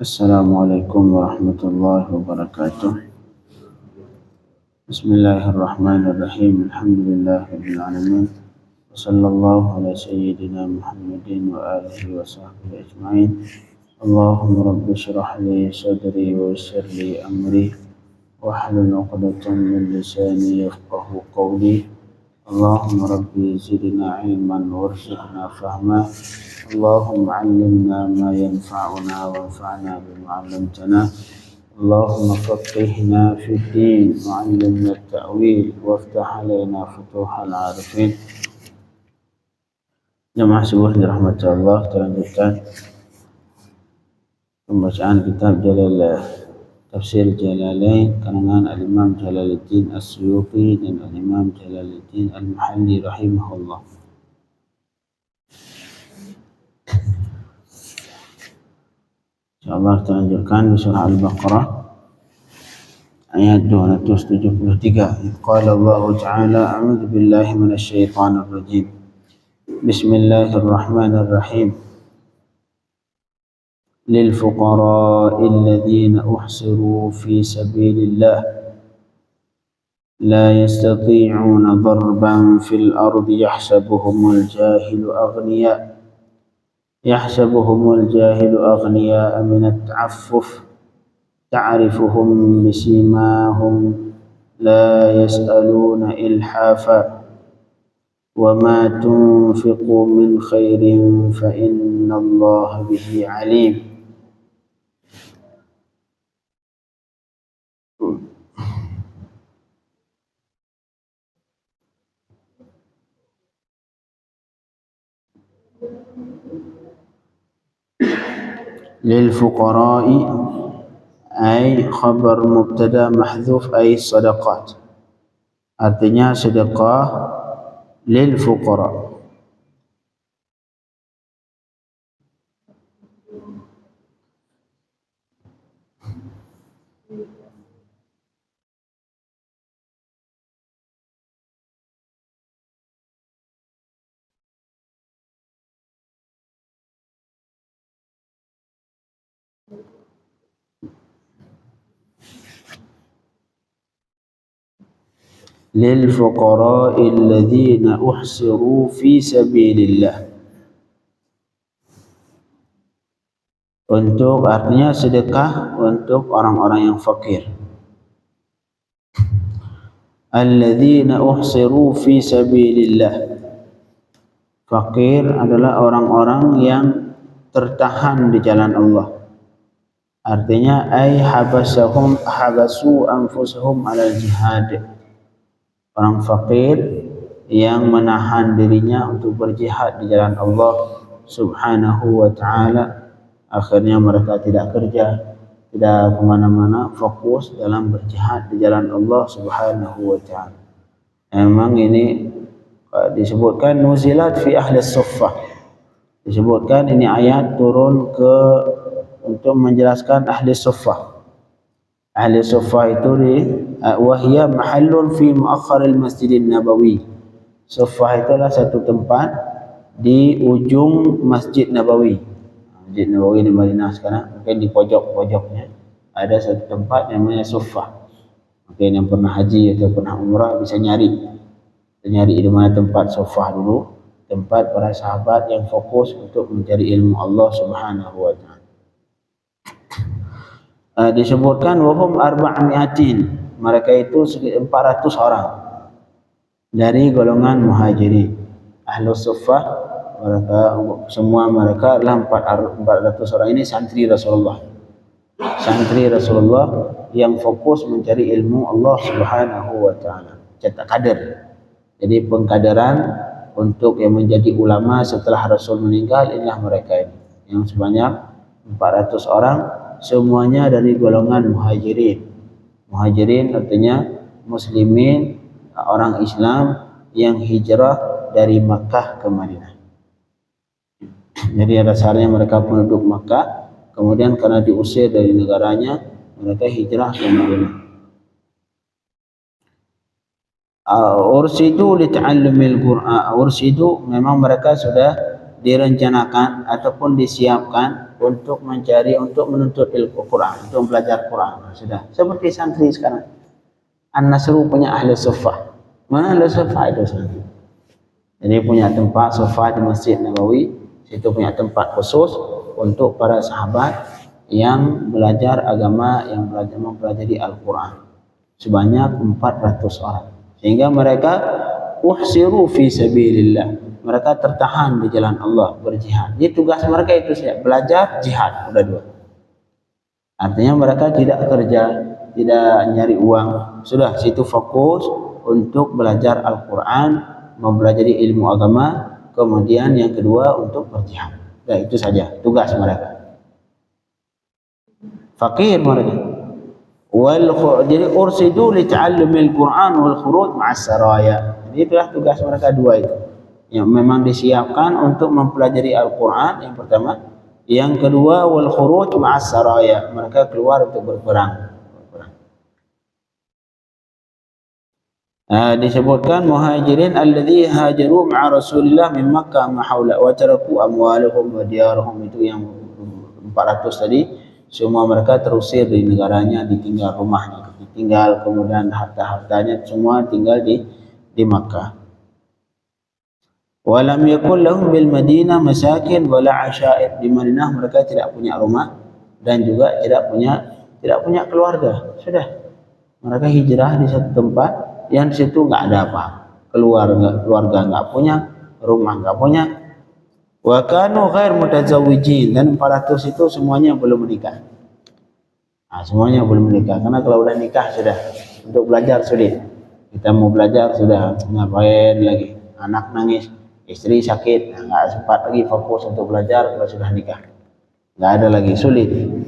Assalamualaikum warahmatullahi wabarakatuh. Bismillahirrahmanirrahim. Alhamdulillahirabbil alamin. Wassallallahu ala sayyidina Muhammadin wa alihi wa sahbihi ajma'in. Allahumma rabbi shrah li sadri wa yassir li amri wahlul 'uqdatam min lisani yafqahu qawli. Allahumma rabbi zidna ilman warzuqna fahma. اللهم علمنا ما ينفعنا وانفعنا بما علمتنا. اللهم فقهنا في الدين وعلمنا التأويل وافتح علينا فتوح العارفين. Jemaah subuh dirahmati Allah, terlanjutkan pembacaan kitab Tafsir Jalalain karangan Al-Imam Jalaluddin As-Suyuti dan Al-Imam Jalaluddin Al-Mahalli rahimahullah. InsyaAllah kita lanjutkan di surah Al-Baqarah ayat 273. Qala Allah Ta'ala, a'udzu billahi minasy syaithanir rajim. Bismillahirrahmanirrahim. Lil fuqara'i alladhina uhsiru fi sabilillah la yastati'una darban fil ardi yahsabuhumul jahilu aghniya يحسبهم الجاهل أغنياء من التعفف تعرفهم بسيماهم لا يسألون إلحافا وما تنفقوا من خير فإن الله به عليم. للفقراء أي خبر مبتدا محذوف أي صدقات, artinya sedekah lil fuqara. للفقراء الذين أحصروا في سبيل الله. Untuk, artinya sedekah untuk orang-orang yang fakir. Alladzina uhsiru fi sabilillah. Fakir adalah orang-orang yang tertahan di jalan Allah. Artinya ay habasu anfusahum alal jihad. Orang fakir yang menahan dirinya untuk berjihad di jalan Allah Subhanahu wa ta'ala. Akhirnya mereka tidak kerja, tidak kemana-mana, fokus dalam berjihad di jalan Allah Subhanahu wa ta'ala. Memang ini disebutkan nuzilat fi ahli suffah. Disebutkan ini ayat turun untuk menjelaskan ahli suffah. Ahli suffah itu wahia mahallun fi muakharil masjidin nabawi. Suffah itulah satu tempat di ujung Masjid Nabawi. Masjid Nabawi di Madinah sekarang, mungkin di pojok-pojoknya ada satu tempat namanya suffah. Mungkin yang pernah haji atau pernah umrah bisa nyari di mana tempat suffah dulu, tempat para sahabat yang fokus untuk mencari ilmu Allah Subhanahu wa ta'ala. Disebutkan wahum arba'amiatin, mereka itu 400 orang dari golongan muhajirin. Ahlus suffah, semua mereka adalah 400 orang ini santri Rasulullah. Santri Rasulullah yang fokus mencari ilmu Allah Subhanahu wa ta'ala. Cetak kader. Jadi pengkaderan untuk yang menjadi ulama setelah Rasul meninggal, inilah mereka ini. Yang sebanyak 400 orang, semuanya dari golongan muhajirin. Muhajirin artinya muslimin, orang Islam yang hijrah dari Makkah ke Madinah. Jadi dasarnya mereka penduduk Makkah, kemudian karena diusir dari negaranya, mereka hijrah ke Madinah. Ursidu li ta'allumil Qur'an. Ursidu, memang mereka sudah direncanakan ataupun disiapkan untuk mencari, untuk menuntut ilmu Quran, untuk belajar Quran. Sudah seperti santri sekarang. An-Nasru punya ahli suffah. Mana ahli suffah itu santri? Jadi punya tempat suffah di Masjid Nabawi. Situ punya tempat khusus untuk para sahabat yang belajar agama, yang belajar mempelajari Al-Quran. Sebanyak 400 orang. Sehingga mereka uhsiru fi sabilillah. Mereka tertahan di jalan Allah, berjihad. Jadi tugas mereka itu saja, belajar, jihad, udah dua. Artinya mereka tidak kerja, tidak nyari uang. Sudah situ fokus untuk belajar Al-Quran, mempelajari ilmu agama. Kemudian yang kedua untuk berjihad. Nah, itu saja tugas mereka. Fakir mereka. Jadi ursidu li ta'allumil Quran wal khuruj ma'as saraya. Jadi itulah tugas mereka dua itu. Yang memang disiapkan untuk mempelajari Al-Quran yang pertama, yang kedua wal khuruj ma'as saraya, mereka keluar untuk berperang. Disebutkan muhajirin alladzi hajaru ma'a Rasulillah min Makkah ma haula wa taraku amwalahum wa diyarahum, itu yang 400 tadi, semua mereka terusir dari negaranya, ditinggal rumahnya, ditinggal, kemudian harta-hartanya semua tinggal di Makkah. Walam yakul lahum bil Madinah masakin wala asyair, di Madinah mereka tidak punya rumah dan juga tidak punya keluarga. Sudah mereka hijrah di satu tempat yang di situ enggak ada apa, keluarga enggak punya, rumah enggak punya. Wa kanu ghair mutazawwijin, dan 400 itu semuanya belum menikah. Semuanya belum menikah, karena kalau udah nikah sudah untuk belajar sulit. Kita mau belajar sudah ngapain lagi, anak nangis, istri sakit, nggak sempat lagi fokus untuk belajar. Kalau sudah nikah nggak ada lagi,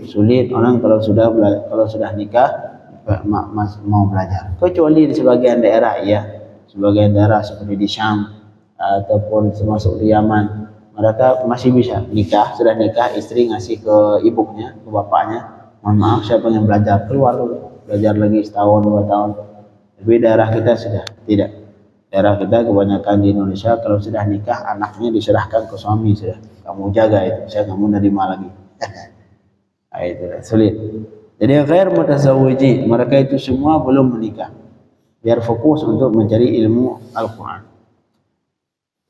sulit orang kalau sudah nikah mau belajar. Kecuali di sebagian daerah, ya, sebagian daerah seperti di Syam ataupun termasuk di Yaman, mereka masih bisa nikah, sudah nikah istri ngasih ke ibunya, ke bapaknya, mohon maaf saya pengen belajar, keluar dulu belajar lagi setahun 2 tahun. Tapi daerah kita sudah tidak. Daerah kita kebanyakan di Indonesia kalau sudah nikah anaknya diserahkan ke suami, sudah kamu jaga itu, saya nggak mau nerima lagi. Itu sulit. Jadi ghair mutazawwiji, mereka itu semua belum menikah, biar fokus untuk mencari ilmu Al-Quran.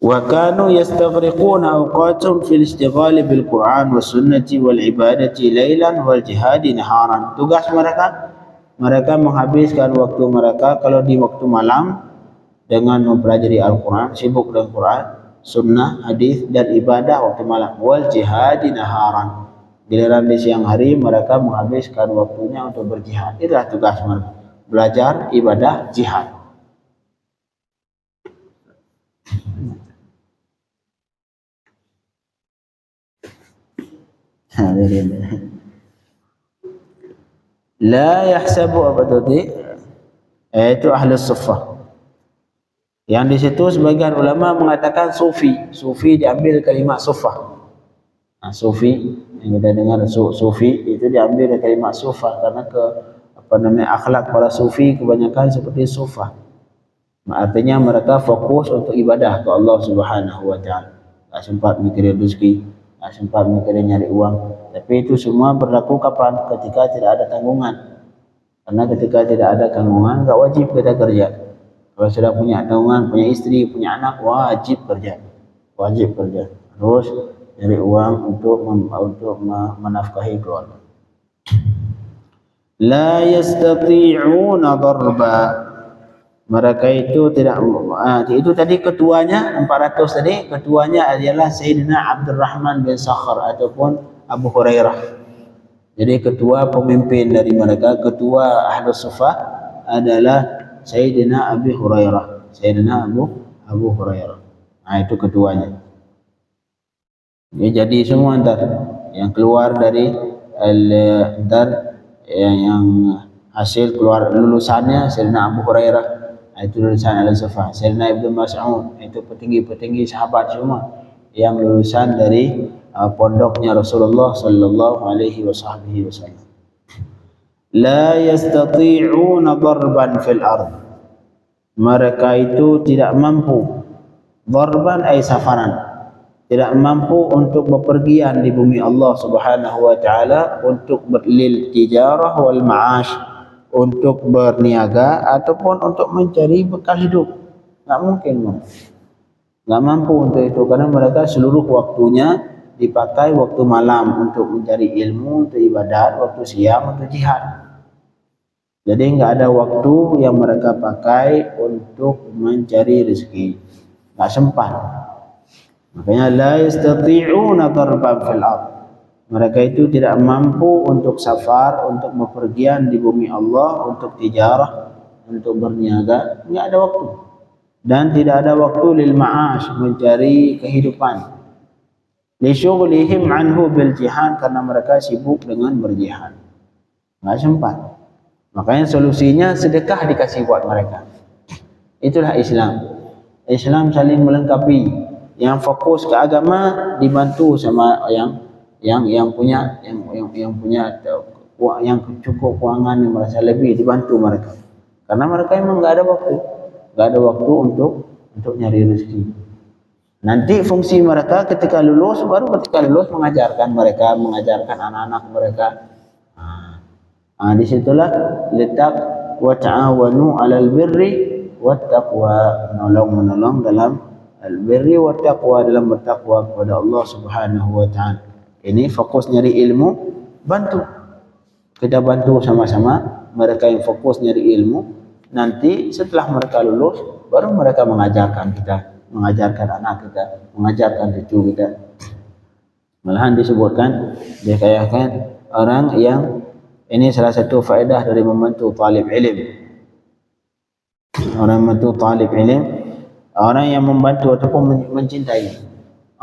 Wa kanu yastaghriquna awqatum fil istighali bil Quran was sunnati wal ibadati lailan wal jihadi naharan. Tugas mereka menghabiskan waktu mereka kalau di waktu malam dengan mempelajari Al-Quran, sibuk dengan Quran, sunnah, hadis, dan ibadah waktu malam. Wal jihadi naharan. Giliran di siang hari mereka menghabiskan waktunya untuk berjihad. Itulah tugas mereka, belajar, ibadah, jihad. La yahsabu abadati, itu ahli suffah. Yang di situ sebagian ulama mengatakan sufi diambil kalimat suffah. Sufi yang kita dengar sufi itu diambil dari kalimat suffah, karena akhlak para sufi kebanyakan seperti suffah. Artinya mereka fokus untuk ibadah ke Allah Subhanahu wa taala. Tak sempat mikirin rezeki, tak sempat mikirin nyari uang. Tapi itu semua berlaku kapan? Ketika tidak ada tanggungan. Karena ketika tidak ada tanggungan, enggak wajib kita kerja. Kalau sudah punya tanggungan, punya istri, punya anak, wajib kerja. Terus cari uang untuk menafkahi keluarga. La yastati'una darba, mereka itu tidak, itu tadi ketuanya 400 tadi, ketuanya adalah Sayyidina Abdurrahman bin Sakhar ataupun Abu Hurairah. Jadi ketua pemimpin dari mereka, ketua Ahlus Suffah adalah Sayyidina Abu Hurairah, Abu Hurairah. Itu ketuanya. Jadi semua ntar yang keluar dari yang hasil keluar lulusannya Sayyidina Abu Hurairah, itu lulusan Al-Suffah. Sayyidina Ibnu Mas'ud, itu petinggi-petinggi sahabat semua yang lulusan dari pondoknya Rasulullah sallallahu alaihi wasallam. La yastati'una darban fil ard, mereka itu tidak mampu, darban ay safaran, tidak mampu untuk bepergian di bumi Allah Subhanahu wa taala untuk berlil tijarah wal ma'ash, untuk berniaga ataupun untuk mencari bekal hidup. Enggak mungkin, enggak mampu untuk itu, karena mereka seluruh waktunya dipakai waktu malam untuk mencari ilmu, untuk ibadat, waktu siang untuk jihad. Jadi enggak ada waktu yang mereka pakai untuk mencari rezeki, enggak sempat. Makanya la yastati'una darban fil ard. Mereka itu tidak mampu untuk safar, untuk bepergian di bumi Allah, untuk tijarah, untuk berniaga, enggak ada waktu. Dan tidak ada waktu lil ma'ash, mencari kehidupan. Li syughlihim anhu bil jihad, karena mereka sibuk dengan berjihad. Enggak sempat. Makanya solusinya sedekah dikasih buat mereka. Itulah Islam. Islam saling melengkapi. Yang fokus ke agama dibantu sama yang punya yang cukup keuangan, yang merasa lebih, dibantu mereka. Karena mereka memang enggak ada waktu untuk nyari rezeki. Nanti fungsi mereka ketika lulus, mengajarkan anak-anak mereka. Disitulah letak wa ta'awanu 'alal birri wat taqwa, menolong dalam al-birri wat taqwa, dalam bertakwa kepada Allah Subhanahu wa taala. Ini fokus nyari ilmu, bantu. Kita bantu sama-sama mereka yang fokus nyari ilmu. Nanti setelah mereka lulus, baru mereka mengajarkan kita, mengajarkan anak kita, mengajarkan cucu kita. Malahan disebutkan, dikatakan orang yang ini salah satu faedah dari membantu talib ilm. Orang membantu talib ilm, orang yang membantu ataupun mencintai,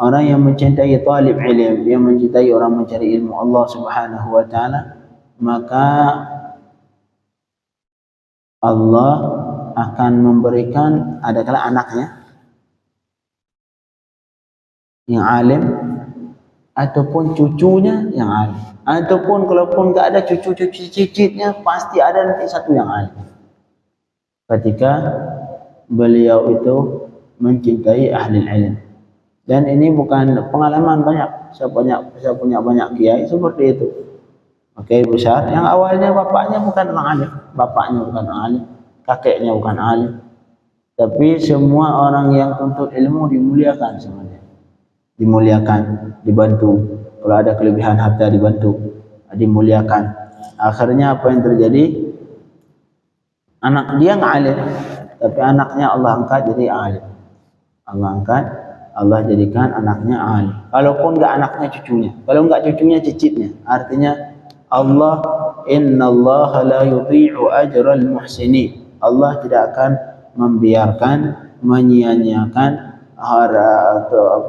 orang yang mencintai talib ilm, yang mencintai orang mencari ilmu Allah Subhanahu wa taala, maka Allah akan memberikan adakala anaknya yang alim ataupun cucunya yang alim, ataupun kalaupun enggak ada cucu-cucu cicitnya, pasti ada nanti satu yang alim. Ketika beliau itu mencintai ahli ilmu. Dan ini bukan pengalaman banyak. Saya punya banyak kiai seperti itu. Kiai besar yang awalnya bapaknya bukan orang alim, bapaknya bukan alim, kakeknya bukan alim, tapi semua orang yang tuntut ilmu dimuliakan semuanya. Dimuliakan, dibantu. Kalau ada kelebihan harta dibantu, dimuliakan. Akhirnya apa yang terjadi? Anak dia enggak alim, tapi anaknya Allah angkat jadi alim. Allah angkat, Allah jadikan anaknya alim. Kalaupun enggak anaknya, cucunya. Kalau enggak cucunya, cicitnya. Artinya Allah, innallaha la yudhi'u ajral muhsinin. Allah tidak akan membiarkan, menyia-nyiakan atau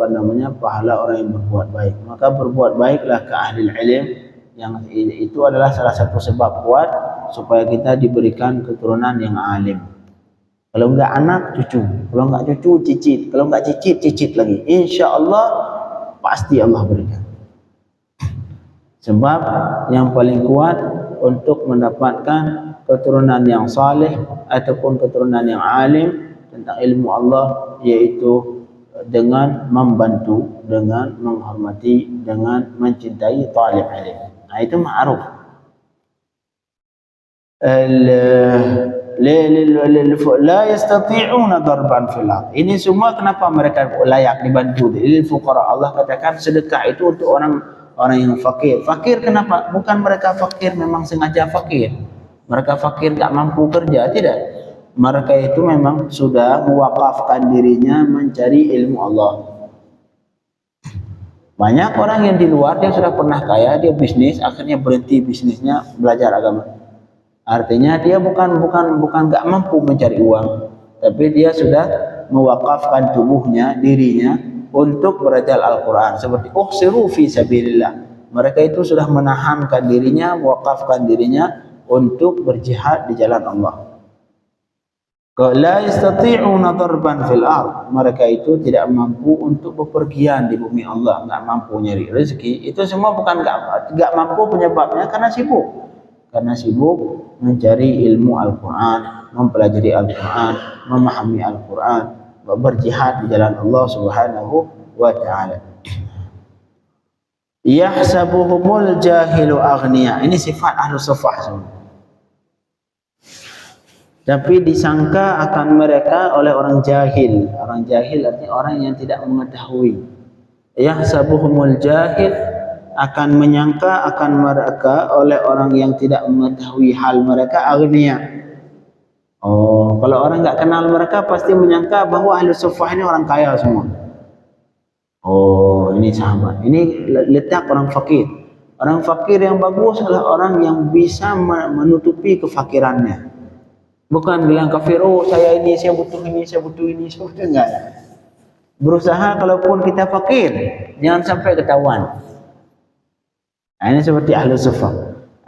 pahala orang yang berbuat baik. Maka berbuat baiklah ke ahli ilm, yang itu adalah salah satu sebab kuat supaya kita diberikan keturunan yang alim. Kalau enggak anak, cucu. Kalau enggak cucu, cicit. Kalau enggak cicit, cicit lagi. InsyaAllah pasti Allah berikan. Sebab yang paling kuat untuk mendapatkan keturunan yang saleh ataupun keturunan yang alim tentang ilmu Allah, yaitu dengan membantu, dengan menghormati, dengan mencintai talib ilmu. Nah, itu ma'ruf. La yastati'una darban fil ard. Ini semua kenapa mereka layak dibantu? Lil fuqara. Allah katakan sedekah itu untuk orang yang fakir. Fakir kenapa? Bukan mereka fakir memang sengaja fakir. Mereka fakir tak mampu kerja, tidak. Mereka itu memang sudah mewakafkan dirinya mencari ilmu Allah. Banyak orang yang di luar, dia sudah pernah kaya, dia bisnis, akhirnya berhenti bisnisnya, belajar agama. Artinya dia bukan enggak mampu mencari uang, tapi dia sudah mewakafkan tubuhnya, dirinya untuk belajar Al-Quran. Seperti uhsiru fi sabilillah. Mereka itu sudah menahankan dirinya, mewakafkan dirinya untuk berjihad di jalan Allah. La yastati'una darban fil ard. Mereka itu tidak mampu untuk bepergian di bumi Allah, enggak mampu nyari rezeki. Itu semua bukan enggak mampu, penyebabnya karena sibuk. Karena sibuk mencari ilmu Al-Quran, mempelajari Al-Quran, memahami Al-Quran, berjihad di jalan Allah Subhanahu wa ta'ala. Yahsabuhumul jahilu aghnia. Ini sifat ahlu suffah semua. Tapi disangka akan mereka oleh orang jahil. Orang jahil artinya orang yang tidak mengetahui. Yahsabuhumul jahil, akan menyangka akan mereka oleh orang yang tidak mengetahui hal mereka aghnia. Oh, kalau orang enggak kenal mereka pasti menyangka bahwa ahlu suffah ini orang kaya semua. Oh, ini sahabat. Ini letak orang fakir. Orang fakir yang bagus adalah orang yang bisa menutupi kefakirannya. Bukan bilang kafir, oh saya ini, saya butuh ini, saya butuh ini, saya butuh enggak. Berusaha kalaupun kita fakir, jangan sampai ketahuan. Nah, ini seperti ahlu suffah.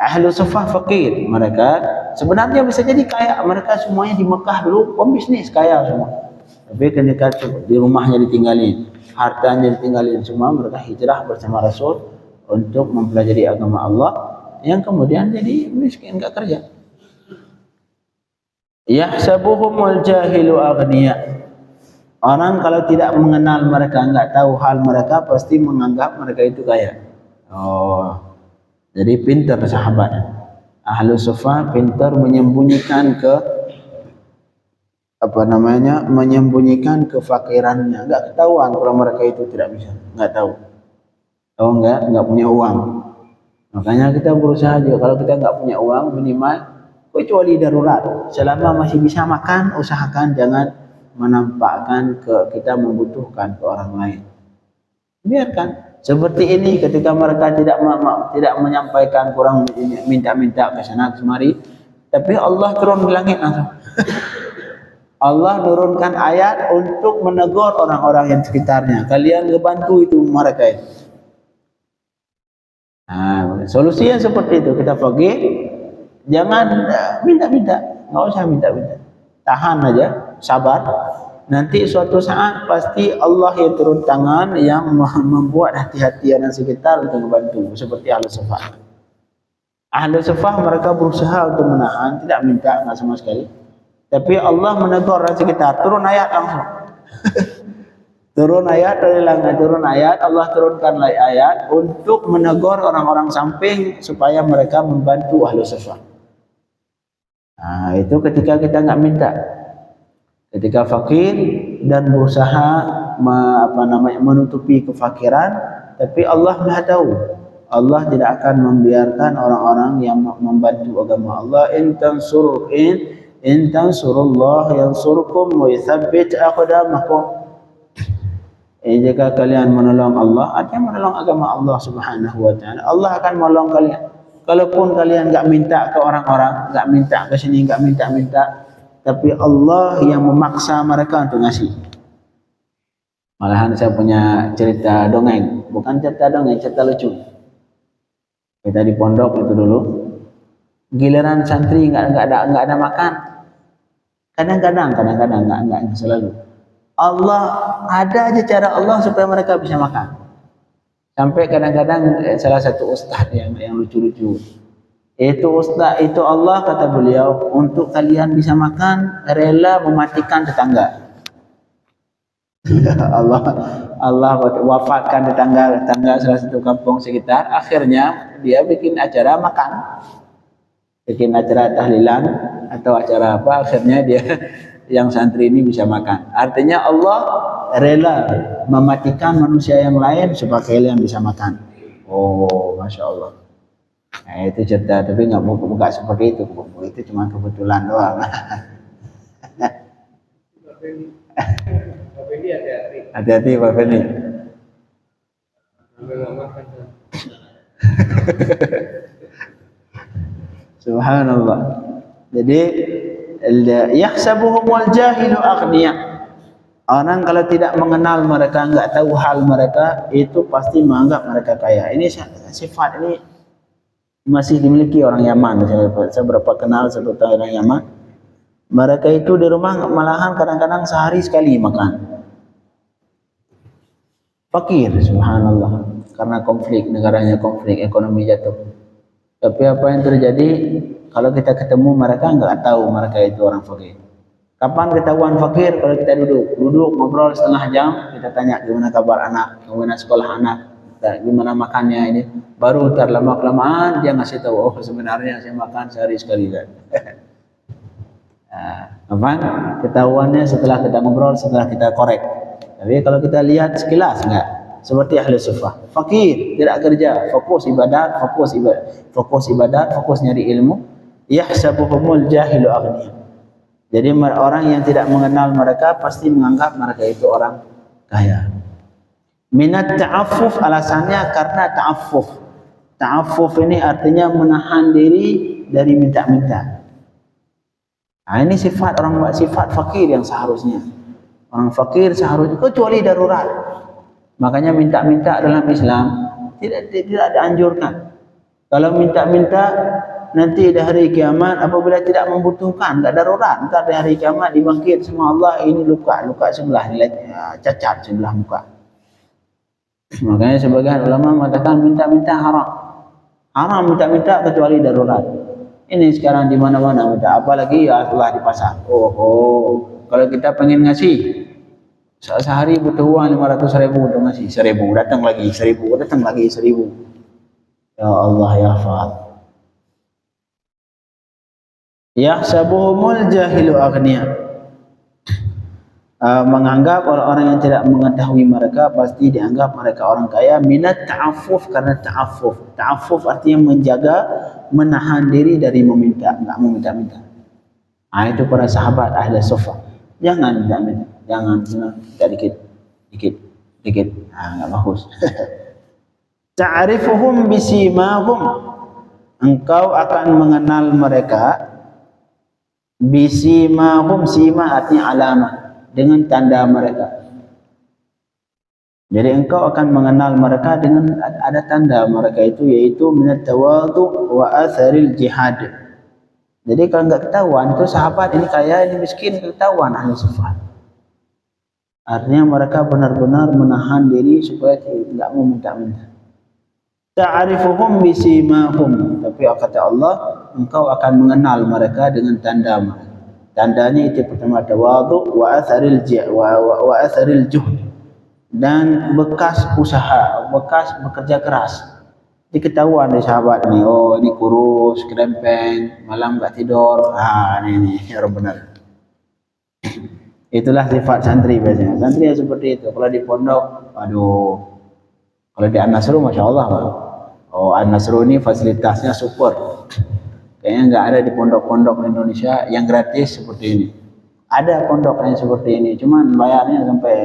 Ahlu suffah fakir. Mereka sebenarnya bisa jadi kaya. Mereka semuanya di Mekah dulu pembisnis kaya semua. Tapi ketika di rumahnya ditinggalin, hartanya ditinggalin semua, mereka hijrah bersama Rasul untuk mempelajari agama Allah, yang kemudian jadi miskin, enggak kerja. Yahsabuhumul jahilu aghnia. Orang kalau tidak mengenal mereka, enggak tahu hal mereka, pasti menganggap mereka itu kaya. Oh, jadi pintar sahabat. Ahlu suffah pintar menyembunyikan menyembunyikan kefakirannya. Enggak ketahuan kalau mereka itu tidak bisa, enggak tahu. Tahu enggak punya uang. Makanya kita berusaha juga kalau kita enggak punya uang minimal kecuali darurat. Selama masih bisa makan, usahakan jangan menampakkan kita membutuhkan ke orang lain. Biarkan seperti ini ketika mereka tidak menyampaikan, kurang minta-minta ke sana ke semari, tapi Allah turun di langit langsung. Allah turunkan ayat untuk menegur orang-orang yang sekitarnya. Kalian ngebantu itu mereka itu. Nah, solusinya seperti itu. Kita fakir, jangan minta-minta, nggak usah minta-minta. Tahan aja, sabar. Nanti suatu saat pasti Allah yang turun tangan yang membuat hati-hati orang sekitar untuk membantu. Seperti ahlu suffah. Ahlu suffah mereka berusaha untuk menahan, tidak minta, nggak sama sekali. Tapi Allah menegur orang sekitar, turun ayat langsung. Turun ayat dari langit, turun ayat, Allah turunkan ayat untuk menegur orang-orang samping supaya mereka membantu ahlu suffah. Nah, itu ketika kita nggak minta, ketika fakir dan berusaha menutupi kefakiran, tapi Allah Maha tahu. Allah tidak akan membiarkan orang-orang yang membantu agama Allah. In tansurullah yansurkum wa yuthabbit aqdamakum. Jika kalian menolong Allah, artinya menolong agama Allah Subhanahu wa taala, Allah akan menolong kalian. Kalaupun kalian enggak minta ke orang-orang, enggak minta ke sini, enggak minta, tapi Allah yang memaksa mereka untuk ngasih. Malahan saya punya cerita dongeng, bukan cerita dongeng, cerita lucu. Kita di pondok itu dulu, giliran santri enggak ada makan. Kadang-kadang enggak selalu. Allah ada aja cara Allah supaya mereka bisa makan. Sampai kadang-kadang salah satu ustaz yang lucu-lucu. Itu ustaz, itu Allah kata beliau, untuk kalian bisa makan rela mematikan tetangga. Allah wafatkan tetangga salah satu kampung sekitar. Akhirnya dia bikin acara makan, bikin acara tahlilan atau acara apa. Akhirnya dia yang santri ini bisa makan. Artinya Allah rela mematikan manusia yang lain supaya kalian bisa makan. Oh, masya Allah. Nah, itu cerita, tapi nggak buka seperti itu. Itu cuma kebetulan doang. Hati-hati Pak Fendi. Subhanallah. Jadi yahsabuhumul jahilu aghnia. Orang kalau tidak mengenal mereka, enggak tahu hal mereka, itu pasti menganggap mereka kaya. Ini sifat ini masih dimiliki orang Yaman. Saya berapa kenal satu orang Yaman. Mereka itu di rumah malahan kadang-kadang sehari sekali makan. Fakir, subhanallah, karena konflik, negaranya konflik, ekonomi jatuh. Tapi apa yang terjadi, kalau kita ketemu mereka enggak tahu mereka itu orang fakir. Kapan ketahuan fakir? Kalau kita duduk ngobrol setengah jam, kita tanya gimana kabar anak, gimana sekolah anak, gimana makannya ini. Baru lama kelamaan dia ngasih tahu, oh sebenarnya saya makan sehari sekali kan. Kapan ketahuannya? Setelah kita ngobrol, setelah kita korek. Tapi kalau kita lihat sekilas enggak, seperti ahli sufah, fakir, tidak kerja, fokus ibadat, fokus nyari ilmu. Yahsabuhumul jahilu aghniya. Jadi orang yang tidak mengenal mereka pasti menganggap mereka itu orang kaya. Minat ta'affuf, alasannya karena ta'affuf. Ta'affuf ini artinya menahan diri dari minta-minta. Nah, ini sifat fakir yang seharusnya. Orang fakir seharusnya, kecuali darurat. Makanya minta-minta dalam Islam tidak dianjurkan. Kalau minta-minta nanti di hari kiamat apabila tidak membutuhkan, tidak darurat, entar di hari kiamat dibangkit sama Allah, ini luka sebelah, cacat sebelah muka. Makanya sebagian ulama mengatakan minta-minta haram. Haram minta-minta kecuali darurat. Ini sekarang di mana-mana minta, apalagi ya telah di pasar. Kalau kita pengen ngasih sehari butuh uang 500.000 untuk ngasih 1.000, datang lagi 1.000. Ya Allah ya Fad. Yahsabuhumul jahilu aghniya. Menganggap orang-orang yang tidak mengetahui mereka pasti dianggap mereka orang kaya. Minat ta'affuf, karena ta'affuf artinya menjaga, menahan diri dari meminta, enggak meminta-minta. Itu para sahabat ahli sufah. Jangan minta-minta, jangan dikit. Enggak bagus. Ta'rifuhum bisimahum. Engkau akan mengenal mereka bisimahum, sima artinya alamah, dengan tanda mereka. Jadi engkau akan mengenal mereka dengan ada tanda mereka itu, yaitu minat tawadhu wa atharil jihad. Jadi kalau enggak ketahuan itu sahabat ini kaya ini miskin, ketahuan ahli sufah. Artinya mereka benar-benar menahan diri supaya tidak mau minta-minta. Ta'rifuhum bisimahum, tapi kata Allah engkau akan mengenal mereka dengan tanda mereka. Tandanya itu pertama tawadhu wa atharil juhd, dan bekas usaha, bekas bekerja keras. Diketahuan dari sahabat ini, oh ini kurus, kerempeng, malam enggak tidur. Ini orang benar. Itulah sifat santri biasanya. Santri yang seperti itu. Kalau di pondok, kalau di An-Nasru Masya Allah. An-Nasru ini fasilitasnya super. Kayaknya enggak ada di pondok-pondok Indonesia yang gratis seperti ini. Ada pondok yang seperti ini, cuman bayarnya sampai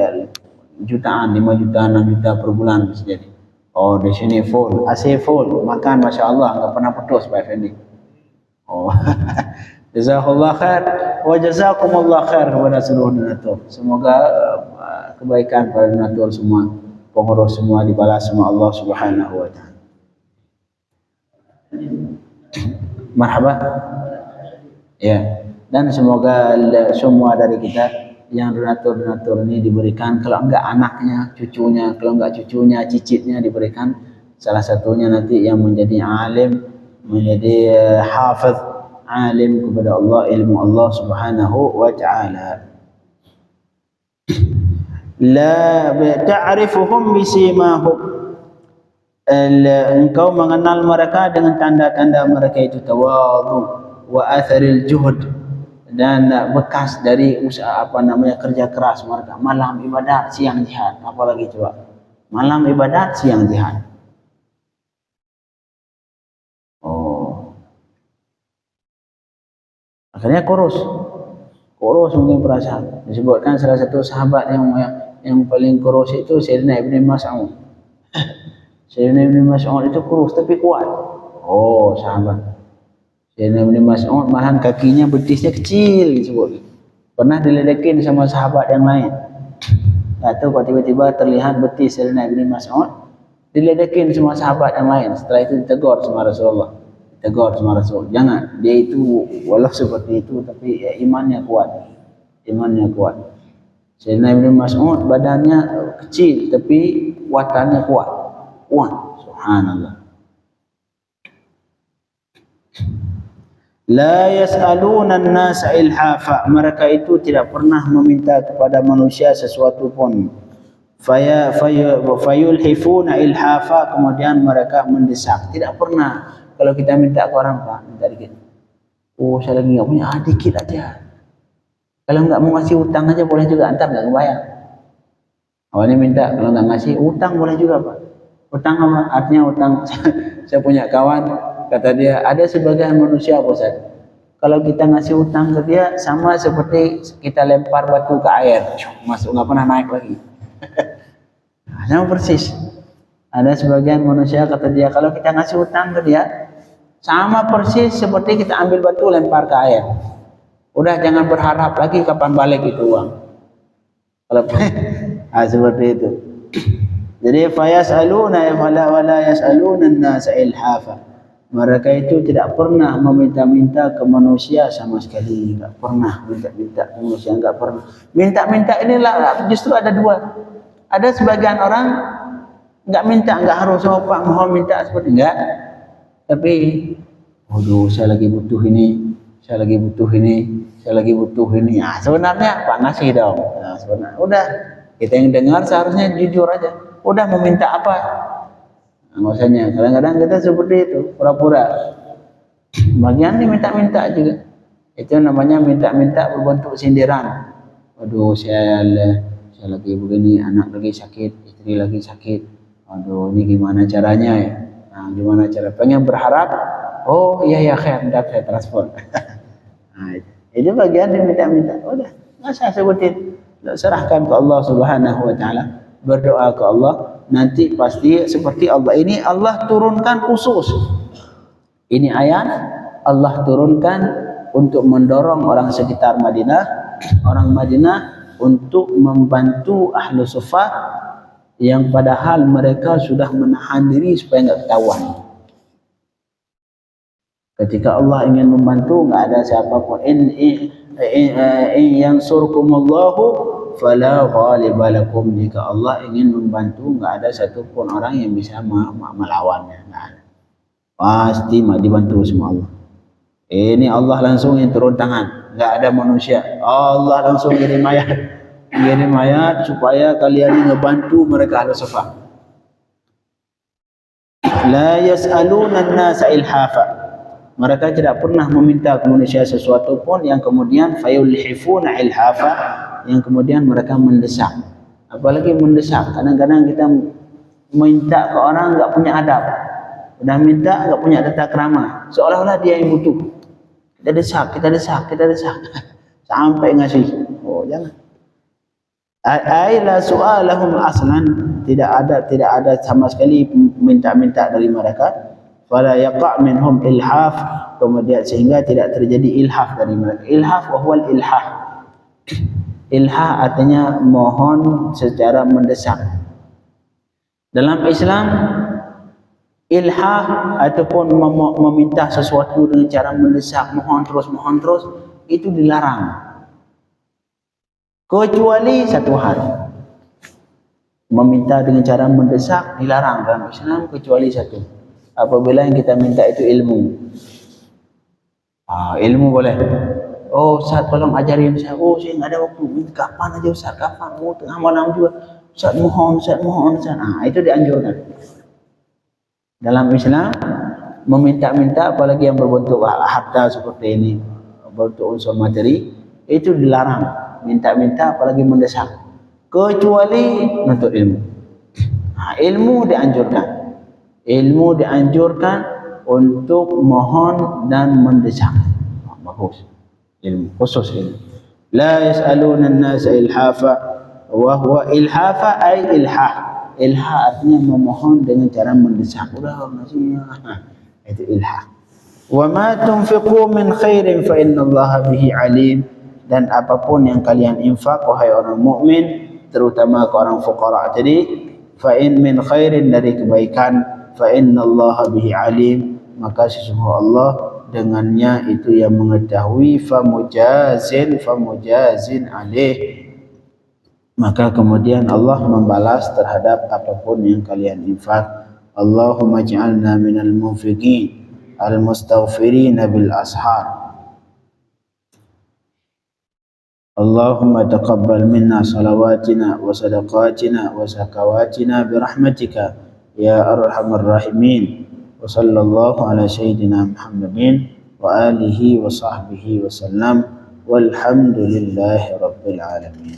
jutaan, 5 juta, 6 juta per bulan bisa jadi. Di sini full, AC full, makan Masya Allah, enggak pernah putus Pak Effendi. Jazakallah khair wa jazakumullah khair kepada seluruh donatur. Semoga kebaikan para donatur semua, pengurus semua dibalas sama Allah Subhanahu wa taala. Marhaba. Ya, dan semoga semua dari kita yang donatur-donatur ini diberikan, kalau enggak anaknya, cucunya, kalau enggak cucunya, cicitnya diberikan salah satunya nanti yang menjadi alim, menjadi hafiz, alim kepada Allah, ilmu Allah Subhanahu wa taala. La ta'rifuhum bisimahum, engkau mengenal mereka dengan tanda-tanda mereka itu tawadhu wa atharil juhd, dan bekas dari usaha kerja keras mereka. Malam ibadat, siang jihad. Apalagi coba, malam ibadat, siang jihad. Akhirnya kurus mungkin perasaan. Disebutkan salah satu sahabat yang paling kurus itu Sayyidina Ibn Mas'ud. Sayyidina Ibn Mas'ud itu kurus tapi kuat. Sahabat Sayyidina Ibn Mas'ud malahan kakinya, betisnya kecil disebut. Pernah diledekin sama sahabat yang lain. Tak tahu kok tiba-tiba terlihat betis Sayyidina Ibn Mas'ud, diledekin sama sahabat yang lain. Setelah itu ditegur sama Rasulullah. Jangan, dia itu walau seperti itu tapi imannya kuat. Sayyidina Ibn Mas'ud badannya kecil tapi kuatannya kuat. Subhanallah. La yas'aluna an-nasa ilhafa, mereka itu tidak pernah meminta kepada manusia sesuatu pun. Fayulhifuna ilhafa, kemudian mereka mendesak. Tidak pernah. Kalau kita minta ke orang, Pak, minta dikit. Oh, saya lagi enggak punya, dikit aja. Kalau enggak mau ngasih utang aja boleh juga, antar enggak bayar. Awalnya minta, kalau enggak ngasih utang boleh juga, Pak. Utang apa? Artinya utang. Saya punya kawan, kata dia, ada sebagian manusia, Pak Ustaz, kalau kita ngasih utang ke dia sama seperti kita lempar batu ke air, masuk nggak pernah naik lagi. Sama persis. Ada sebagian manusia, kata dia, kalau kita ngasih utang ke dia sama persis seperti kita ambil batu lempar ke air. Udah, jangan berharap lagi kapan balik itu uang. Kalau seperti itu. Jadi fayasaluna wala yasaluna an-nasa ilhafa. Mereka itu tidak pernah meminta-minta ke manusia sama sekali, enggak pernah minta-minta ke manusia, enggak pernah. Minta-minta inilah justru ada dua. Ada sebagian orang enggak minta, enggak harus Pak mohon minta seperti enggak. Tapi waduh, saya lagi butuh ini, saya lagi butuh ini, saya lagi butuh ini. Ah, sebenarnya Pak ngasih dong. Nah, sebenarnya udah, kita yang dengar seharusnya jujur aja. Udah, mau minta apa? Maksudnya kadang-kadang kita seperti itu, pura-pura. Bagian ini minta-minta juga. Itu namanya minta-minta berbentuk sindiran. Waduh, saya lagi begini, anak lagi sakit, istri lagi sakit. Waduh, ini gimana caranya ya? Nah, gimana cara? Pengen berharap, oh iya ya khair, bentar saya transfer. Nah, itu bagian yang minta-minta. Udah, nggak usah sebutin. Serahkan ke Allah Subhanahu wa taala. Berdoa ke Allah, nanti pasti seperti Allah. Ini Allah turunkan khusus. Ini ayat Allah turunkan untuk mendorong orang sekitar Madinah, orang Madinah untuk membantu ahlu suffah yang padahal mereka sudah menahan diri supaya enggak ketahuan. Ketika Allah ingin membantu, enggak ada siapapun. In yansurkumullahu fala ghaliba lakum. Jika Allah ingin membantu, enggak ada satupun orang yang bisa melawannya. Nah, pasti dibantu semua Allah. Ini Allah langsung yang turun tangan, enggak ada manusia. Allah langsung kirim ayat supaya kalian ngebantu mereka ahlu suffah. La yas'aluna an-nasa ilhafa. Mereka tidak pernah meminta ke manusia sesuatu pun yang kemudian fayulhifuna ilhafa, yang kemudian mereka mendesak. Apalagi mendesak, kadang-kadang kita minta ke orang enggak punya adab. Udah minta enggak punya tata krama, seolah-olah dia yang butuh. Kita desak sampai ngasih. Oh, jangan. Aila su'alahum aslan, tidak ada sama sekali minta-minta dari mereka. Fala yaqa' minhum ilhaf, kemudian sehingga tidak terjadi ilhaf dari mereka. Ilhaf wa huwa al-ilhah. Ilhah artinya mohon secara mendesak. Dalam Islam, ilhah ataupun meminta sesuatu dengan cara mendesak, mohon terus, itu dilarang. Kecuali satu hal. Meminta dengan cara mendesak dilarang dalam Islam kecuali satu. Apabila yang kita minta itu ilmu. Ilmu boleh. Oh Ustaz, tolong ajarin saya. Oh saya nggak ada waktu. Kapan aja Ustaz, kapan? Mau tengah malam juga. Ustaz mohon. Itu dianjurkan. Dalam Islam meminta-minta, apalagi yang berbentuk harta seperti ini, berbentuk unsur materi, itu dilarang. Minta-minta apalagi mendesak. Kecuali untuk ilmu. Ilmu dianjurkan. Ilmu dianjurkan untuk mohon dan mendesak. Bagus. Ilmu, khusus ilmu. La yas'aluna an-nasa ilhafa wa huwa ilhafa ay ilhah. Ilhah artinya memohon dengan cara mendesak. Udah ngasih. Itu ilhah. Wa ma tunfiqu min khairin fa innallaha bihi alim. Dan apapun yang kalian infak wahai orang mukmin, terutama ke orang fuqara tadi, fa in min khairin, dari kebaikan, fa innallaha bihi alim, maka sesungguhnya Allah dengannya itu yang mengetahui, famujazin alaih, maka kemudian Allah membalas terhadap apapun yang kalian infak. Allahumma ij'alna minal munfiqin. al-mustaghfirina bil ashar. Allahumma taqabbal minna salawatina wa sadaqatina wa zakawatina birahmatika ya arhamar rahimin. Wa sallallahu ala sayyidina Muhammadin wa alihi wa sahbihi wa sallam, walhamdulillahi rabbil alamin.